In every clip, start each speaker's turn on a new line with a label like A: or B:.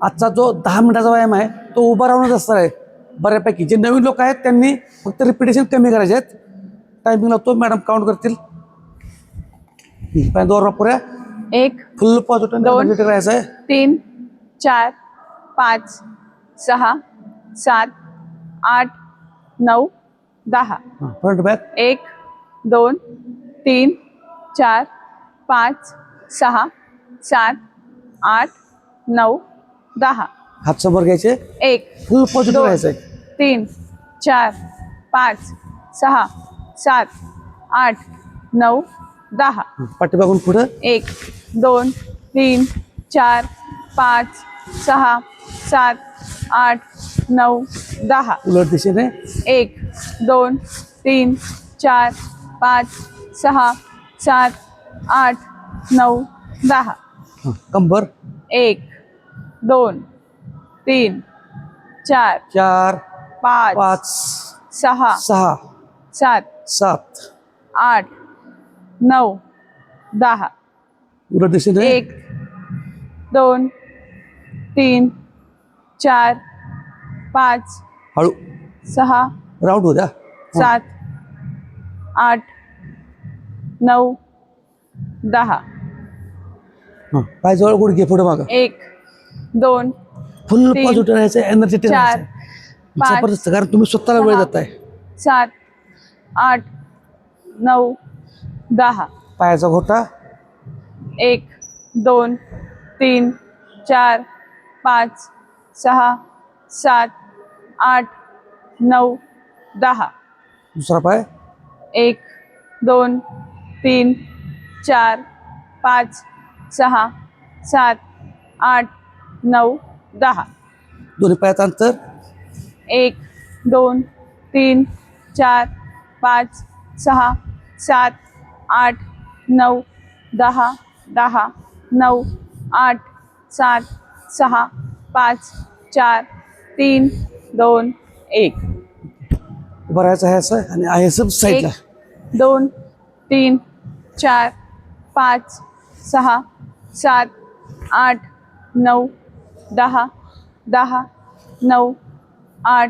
A: आजचा जो 10 मिनिटाचा व्यायाम आहे तो उभा राहूनच असणार आहे बऱ्यापैकी. जे नवीन लोक आहेत त्यांनी फक्त रिपिटेशन कमी करायचे आहेत. टायमिंग लावतो, मॅडम काउंट करतील. दोन पुऱ्या
B: 1
A: फुल पॉझिटिव्ह राहायचं आहे.
B: 3 4 5 6 7 8 9 10.
A: Front back
B: 1 2 3 4 5 6 7 8 9 10.
A: हात समोर घ्यायचे.
B: 1
A: फुल पॉझिटिव्ह राहायचं आहे.
B: 3 4 5 6 7 8 9 10.
A: पाठीमागून पुढं
B: 1 2 3 4 5 6 7 8 9 10.
A: उलट दिशेने
B: 1 2 3 4 5 6 7 8 9 10.
A: कंबर
B: 1 2 3 4
A: 4
B: 5
A: 5
B: 6
A: 6
B: 7
A: 7
B: 8 9 10.
A: उलट दिशेने
B: 1 2 3 4 5
A: हळू
B: 6
A: राऊंड होऊ द्या.
B: 7 8 9 10.
A: पाय जवळ गुडघे पुढे मागं
B: 1 2
A: फुल
B: 3
A: पॉझिटिव्ह राहायचं, एनर्जेटिक
B: 4
A: राहायचं.
B: 5
A: जबरदस्त, कारण तुम्ही स्वतःला वेळ
B: 6
A: देताय.
B: 7 8 9 10.
A: पायाचा घोटा
B: 1 2 3 4 5 6 7 8 9 10.
A: दुसरा पाय
B: 1 2 3 4 5 6 7 8 9 10.
A: दोन्ही पायाचं अंतर
B: 1 2 3 4 5 6 7 8 9 10 10 9 8 7 6 5 4 3 2 1.
A: उभं राहायचं आहे असं, आणि आहे असं साईडला.
B: 1 2 3 4 5 6 7 8 9 10 10 9 8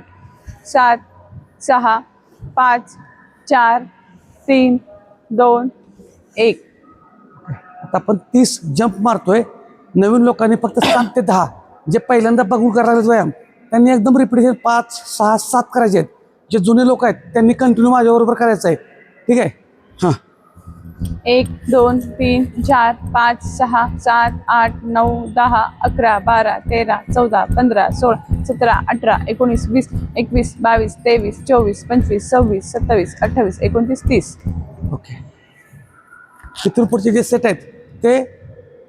B: 7 6 5 4 3 2 1.
A: आता आपण 30 जंप मारतोय. नवीन लोकांनी फक्त 7 ते 10, जे पहिल्यांदा बघून करायला व्यायाम त्यांनी एकदम रिपिटेशन 5 6 7 करायचे आहेत. जे जुने लोक आहेत त्यांनी कंटिन्यू माझ्याबरोबर करायचं आहे. ठीक आहे. हां
B: 1 2 3 4 5 6 7 8 9 10 11 12 13 14 15 16 17 18 19 20 21 22 23 24 25 26 27 28 29 30.
A: ओके. तिथून पुढचे जे सेट आहेत ते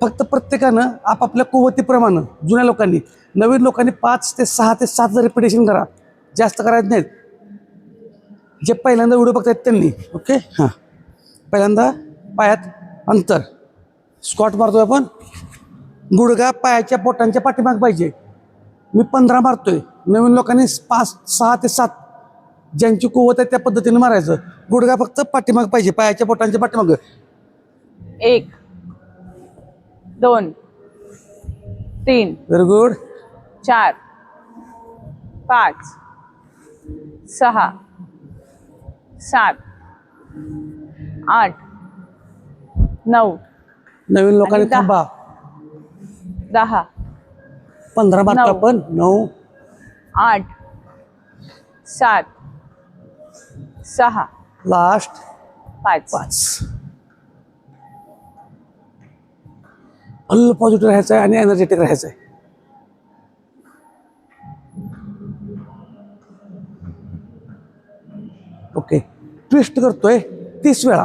A: फक्त प्रत्येकानं आपापल्या कुवतीप्रमाणे, जुन्या लोकांनी. नवीन लोकांनी 5 ते 6 ते 7 रिपिटेशन करा, जास्त करायचं नाहीत. जे पहिल्यांदा व्हिडिओ बघतायत त्यांनी. ओके. हां पहिल्यांदा पायात अंतर, स्क्वॉट मारतोय आपण. गुडघा पायाच्या पोटांच्या पाठीमाग पाहिजे. मी 15 मारतोय. नवीन लोकांनी 5 6 ते 7 ज्यांची कुवत आहे त्या पद्धतीने मारायचं. गुडघा फक्त पाठीमाग पाहिजे, पायाच्या पोटांच्या पाठीमाग.
B: 1 2 3
A: व्हेरी गुड.
B: 4 5 6 7 8 9.
A: नवीन लोकांनी
B: आणि 10.
A: थांबा.
B: 10
A: 15 मारतो
B: 9.
A: आपण. 9
B: 8 7 6
A: लास्ट
B: 5.
A: 5. फुल पॉझिटिव्ह राहायचं आहे आणि एनर्जेटिक राहायचं आहे. ओके. ट्विस्ट करतोय 30 वेळा,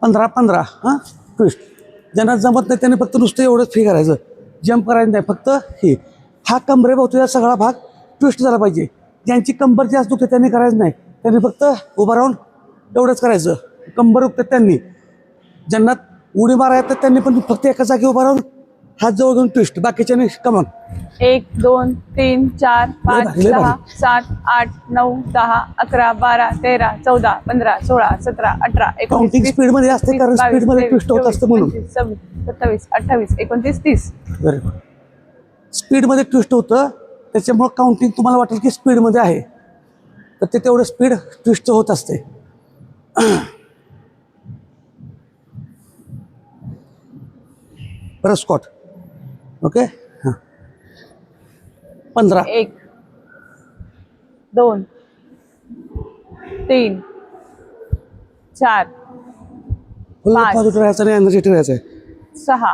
A: 15-15. हां ट्विस्ट. ज्यांना जमत नाही त्यांनी फक्त नुसतं एवढंच फ्री करायचं, जंप करायचं नाही. फक्त हे हा कमरेभोवतीचा सगळा भाग ट्विस्ट झाला पाहिजे. ज्यांची कंबर जास्त दुखते त्यांनी करायचं नाही, त्यांनी फक्त उभं राहून एवढंच करायचं. कंबर दुखते त्यांनी. ज्यांना उडी मारायचं त्यांनी पण फक्त एका जागी उभं राहून हात जवळ घेऊन ट्विस्ट. बाकीच्याने कमन
B: 1 2 3 4 5 6 7 8 9 10 11 12 13 14 15 16 17 18
A: काउंटिंग
B: 19
A: स्पीड मध्ये असते, कारण स्पीड मध्ये ट्विस्ट होत असतं म्हणून.
B: 27 28 29 30.
A: Very good. स्पीडमध्ये ट्विस्ट होतं, त्याच्यामुळं काउंटिंग तुम्हाला वाटेल की स्पीडमध्ये आहे, तर ते तेवढं स्पीड ट्विस्टचं होत असते. परत स्कॉट. ओके हां 15.
B: 1 2 3 4
A: फुल
B: 5.
A: पॉझिटिव्ह राहायचं आणि एनर्जेटिक राहायचं आहे.
B: 6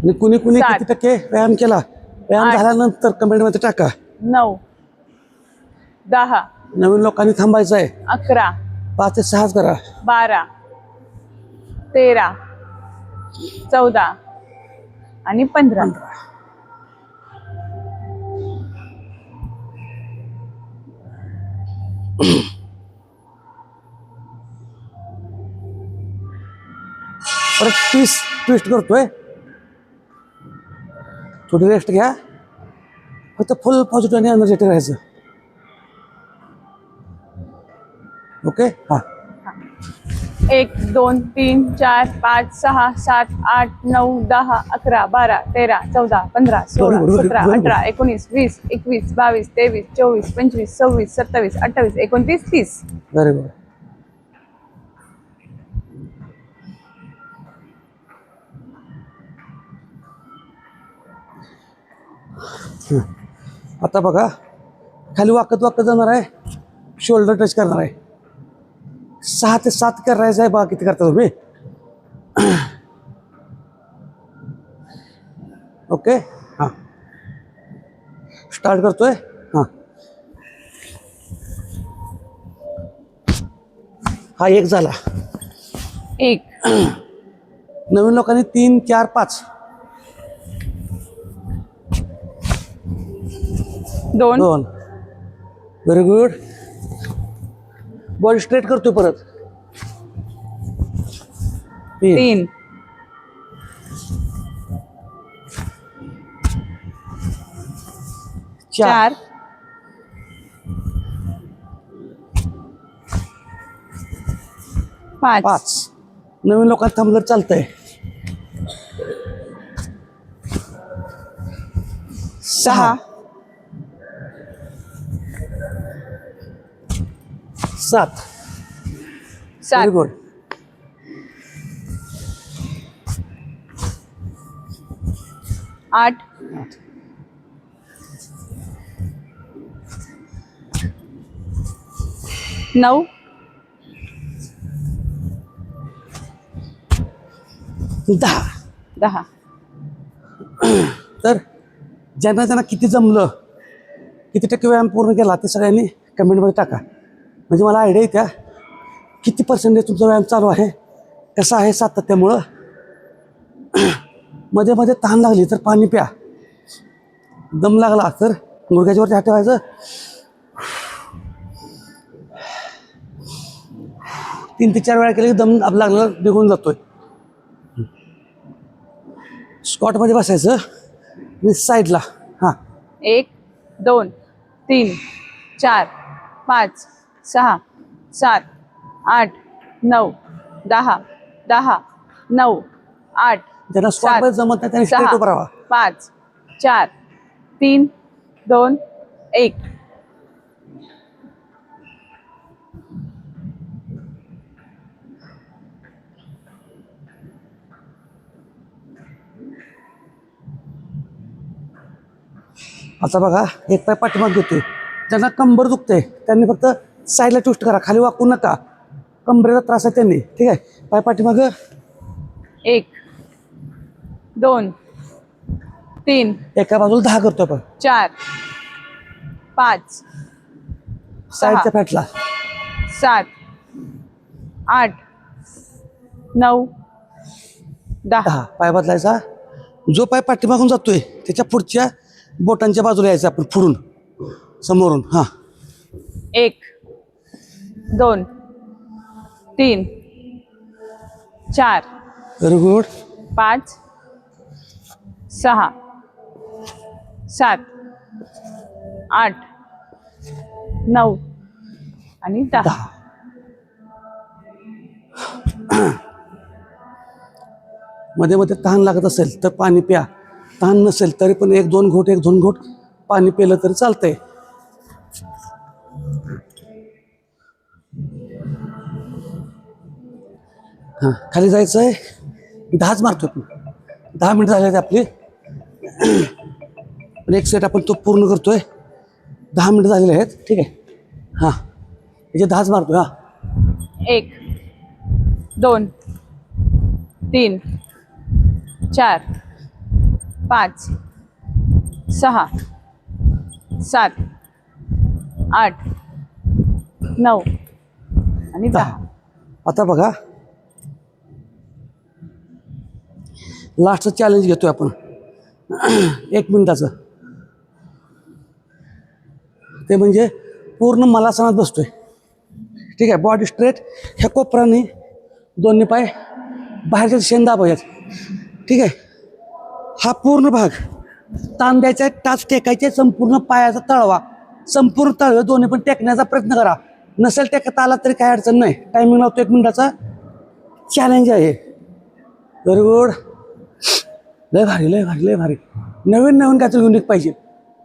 A: आणि कुणी
B: 7.
A: किती टक्के व्यायाम केला, व्यायाम
B: 8.
A: झाल्यानंतर कमेंटमध्ये टाका.
B: 9 10
A: नवीन लोकांनी थांबायचं आहे.
B: 11
A: 5 ते 6 करा.
B: 12 13 14 आणि 15.
A: परत 30 ट्विस्ट करतोय. थोडी रेस्ट घ्या, फक्त फुल पॉझिटिव्ह आणि एनर्जेटिक राहायचं. ओके हां
B: 1 2 3 4 5 6 7 8 9 10 11 12 13 14 15 16 17 18 19 20 21 22 23 24 25 26 27 28 29 30.
A: Very good. आता बघा, खाली वाकत वाकत जाणार आहे, शोल्डर टच करणार आहे. 6 ते 7 करायचं आहे. बघा किती करता तुम्ही. ओके हां स्टार्ट करतोय. हां हा 1 झाला.
B: 1
A: नवीन लोकांनी 3 4 5.
B: 2
A: 2. Very good. बॉडी स्ट्रेट करतोय परत. 3
B: 3
A: 4
B: 4 5
A: 5. नवीन लोकांना थांबलं चालतंय.
B: 6
A: 7. Very
B: 7
A: good.
B: 8 9
A: 10.
B: 10.
A: तर ज्यांना ज्यांना किती जमलं, किती टक्के व्यायाम पूर्ण केला, ते सगळ्यांनी कमेंटमध्ये टाका. म्हणजे मला आयडिया येत्या किती पर्सेंटेज तुमचा व्यायाम चालू आहे, कसा आहे सातत्यामुळं. मध्ये मध्ये तहान लागली तर पाणी प्या. दम लागला तर गुडघ्याच्यावरती हात ठेवायचं. 3 ते 4 वेळा केले की दम लागला निघून जातोय. स्कॉटमध्ये बसायचं आणि साईडला. हां
B: 1 2 3 4 5 6 7 8 9 10 10 9 8
A: ज्यांना स्कॉटमध्ये जमत नाही त्यांनी स्ट्रेट उभं राहा.
B: 5 4 3 2 1.
A: आता बघा, एक पाय पाठीमाग घेतोय. ज्यांना कंबर दुखते त्यांनी फक्त साईडला ट्विस्ट करा, खाली वाकू नका. कंबरेला त्रास आहे त्यांनी, ठीक आहे. पाय पाठीमाग.
B: 1 2 3
A: एका बाजूला 10 करतोय आपण
B: 4 5
A: साईडच्या फॅटला.
B: 7 8 9 10.
A: 10. पाय बदलायचा. जो पाय पाठीमागून जातोय त्याच्या पुढच्या बोटांच्या बाजूला यायचं आपण फिरून समोरून. हां
B: 1 2 3 4
A: व्हेरी गुड.
B: 5 6 7 8 9 आणि 10.
A: 10. मध्ये मध्ये तहान लागत असेल तर पाणी प्या. तहान नसेल तरी पण 1-2 घोट पाणी पिलं तरी चालतंय. हां, खाली जायचं आहे. 10च मारतो आपण. 10 मिनिट झाले आपली. पण एक सेट आपण तो पूर्ण करतोय. 10 मिनिट झालेले आहेत. ठीक आहे. हां, याचे 10च मारतोय. हां,
B: 1 2 3 4 5 6 7 8 9 आणि 10.
A: आता बघा, लास्टचं चॅलेंज घेतोय आपण. 1 मिनिटाचं. ते म्हणजे पूर्ण मलासनात बसतोय. ठीक आहे. Body straight. ह्या कोपराने दोन्ही पाय बाहेरच्या दिशेने दाबायचे. ठीक आहे. हा पूर्ण भाग ताण द्यायचा आहे. टाच टेकायचे. संपूर्ण पायाचा तळवा, संपूर्ण तळवे दोन्ही पण टेकण्याचा प्रयत्न करा. नसेल टेकता आला तरी काही अडचण नाही. टायमिंग लावतो 1 मिनिटाचा. चॅलेंज आहे. Very good. लय भारी, लय भारी, लय भारी. नवीन काहीतरी युनिक पाहिजे.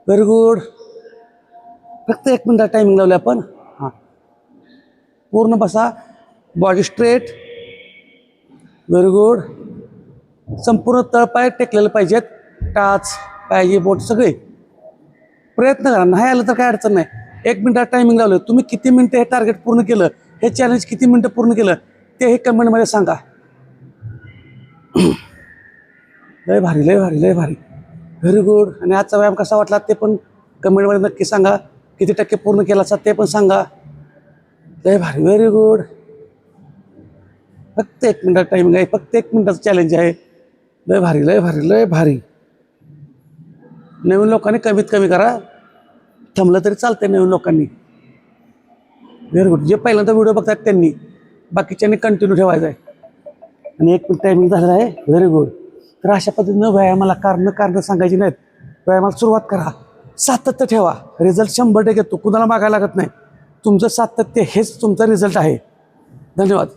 A: Very good. फक्त 1 मिनिटात टायमिंग लावले आपण. हां, पूर्ण बसा. Body straight. Very good. संपूर्ण तळपाय टेकलेले पाहिजेत. टाच, पायाची बोट सगळे प्रयत्न करा. नाही आलं तर काय अडचण नाही. 1 मिनिटात टायमिंग लावलं. तुम्ही किती मिनिटं हे टार्गेट पूर्ण केलं, हे चॅलेंज किती मिनिटं पूर्ण केलं ते हे कमेंटमध्ये सांगा. लय भारी, लय भारी, लय भारी. Very good. आणि आजचा व्यायाम कसा वाटला ते पण कमेंटमध्ये नक्की सांगा. किती टक्के पूर्ण केला असा ते पण सांगा. लय भारी. Very good. फक्त 1 मिनिटात टायमिंग आहे. फक्त 1 मिनिटाचं चॅलेंज आहे. लय भारी, लय भारी, लय भारी. नवीन लोकांनी कमीत कमी करा. थांबलं तरी चालतंय नवीन लोकांनी. Very good. जे पहिल्यांदा व्हिडिओ बघतात त्यांनी, बाकीच्यांनी कंटिन्यू ठेवायचं आहे. आणि 1 मिनिट टायमिंग झालेला आहे. Very good. तर अशा पद्धतीनं व्यायामाला कारणं सांगायची नाहीत. व्यायामाला सुरुवात करा. सातत्य ठेवा. रिझल्ट 100% येतो. कुणाला मागायला लागत नाही. तुमचं सातत्य हेच तुमचा रिझल्ट आहे. धन्यवाद.